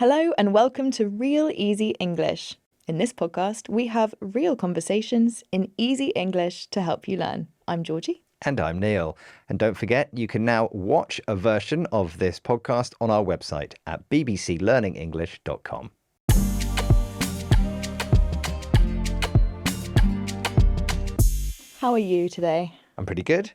Hello and welcome to Real Easy English. In this podcast, we have real conversations in easy English to help you learn. I'm Georgie. And I'm Neil. And don't forget, you can now watch a version of this podcast on our website at bbclearningenglish.com. How are you today? I'm pretty good.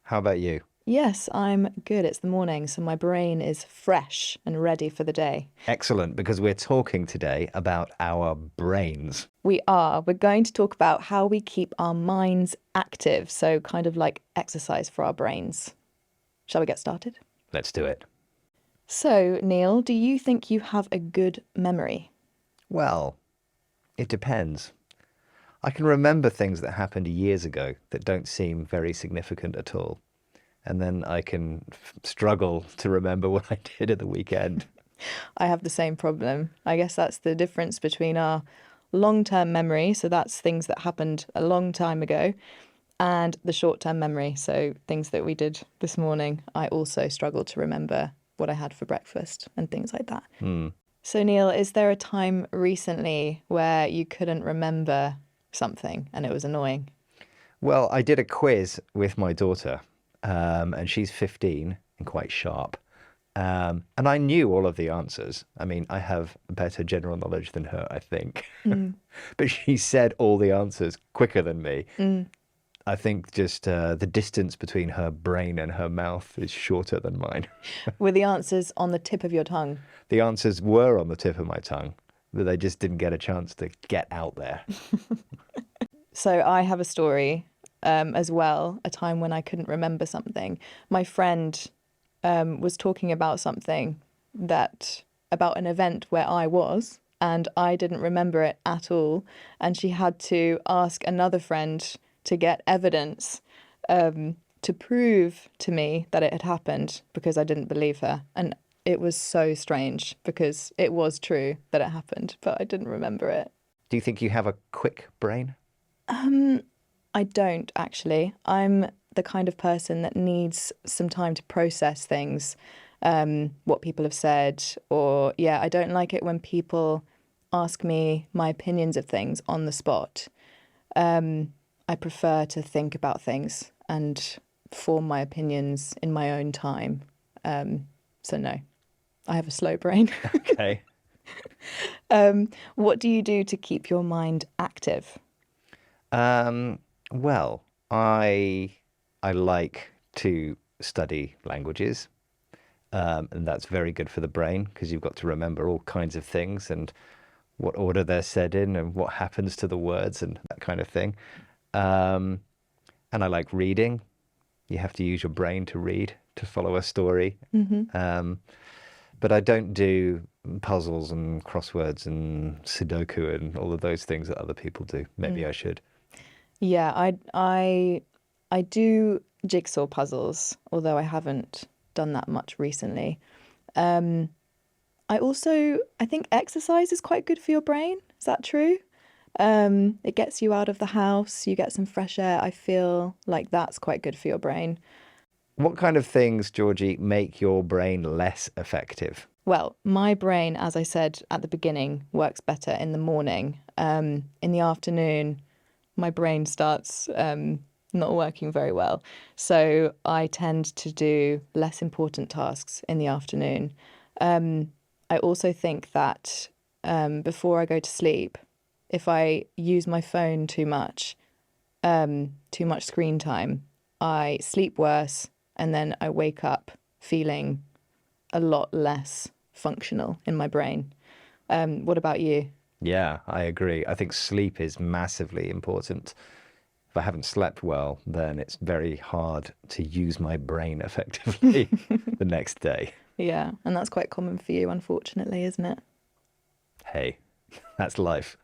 How about you? Yes, I'm good. It's the morning, so my brain is fresh and ready for the day. Excellent, because we're talking today about our brains. We are. We're going to talk about how we keep our minds active, so kind of like exercise for our brains. Shall we get started? Let's do it. So, Neil, do you think you have a good memory? Well, it depends. I can remember things that happened years ago that don't seem very significant at all. And then I can struggle to remember what I did at the weekend. I have the same problem. I guess that's the difference between our long-term memory, so that's things that happened a long time ago, and the short-term memory, so things that we did this morning. I also struggle to remember what I had for breakfast and things like that. So, Neil, is there a time recently where you couldn't remember something and it was annoying? Well, I did a quiz with my daughter, and she's 15 and quite sharp. And I knew all of the answers. I mean, I have better general knowledge than her, I think. But she said all the answers quicker than me. I think just the distance between her brain and her mouth is shorter than mine. Were the answers on the tip of your tongue? The answers were on the tip of my tongue, but they just didn't get a chance to get out there. So I have a story as well, a time when I couldn't remember something. My friend was talking about something about an event where I was, and I didn't remember it at all. And she had to ask another friend to get evidence to prove to me that it had happened because I didn't believe her. And it was so strange because it was true that it happened, but I didn't remember it. Do you think you have a quick brain? I don't actually. I'm the kind of person that needs some time to process things, what people have said, or I don't like it when people ask me my opinions of things on the spot. I prefer to think about things and form my opinions in my own time. So no, I have a slow brain. Okay. What do you do to keep your mind active? Well, I like to study languages, and that's very good for the brain because you've got to remember all kinds of things and what order they're said in and what happens to the words and that kind of thing. And I like reading. You have to use your brain to read, to follow a story. But I don't do puzzles and crosswords and Sudoku and all of those things that other people do. Maybe I should. Yeah, I do jigsaw puzzles, although I haven't done that much recently. I think exercise is quite good for your brain. Is that true? It gets you out of the house, you get some fresh air. I feel like that's quite good for your brain. What kind of things, Georgie, make your brain less effective? Well, my brain, as I said at the beginning, works better in the morning. In the afternoon, my brain starts not working very well. So I tend to do less important tasks in the afternoon. I also think that before I go to sleep, if I use my phone too much screen time, I sleep worse and then I wake up feeling a lot less functional in my brain. What about you? Yeah, I agree. I think sleep is massively important. If I haven't slept well, then it's very hard to use my brain effectively the next day. Yeah, and that's quite common for you, unfortunately, isn't it? Hey, that's life.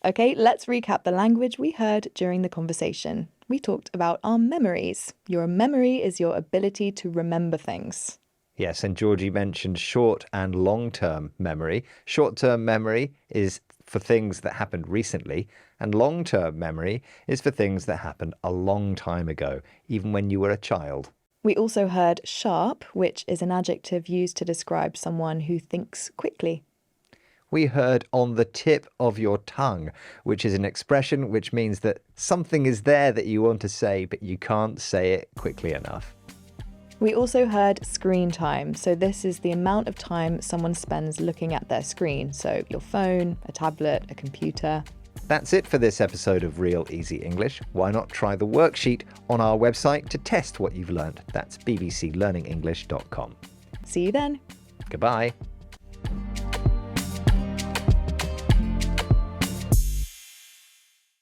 Okay, let's recap the language we heard during the conversation. We talked about our memories. Your memory is your ability to remember things. Yes, and Georgie mentioned short and long-term memory. Short-term memory is for things that happened recently, and long-term memory is for things that happened a long time ago, even when you were a child. We also heard sharp, which is an adjective used to describe someone who thinks quickly. We heard on the tip of your tongue, which is an expression which means that something is there that you want to say, but you can't say it quickly enough. We also heard screen time. So this is the amount of time someone spends looking at their screen. So your phone, a tablet, a computer. That's it for this episode of Real Easy English. Why not try the worksheet on our website to test what you've learned? That's bbclearningenglish.com. See you then. Goodbye.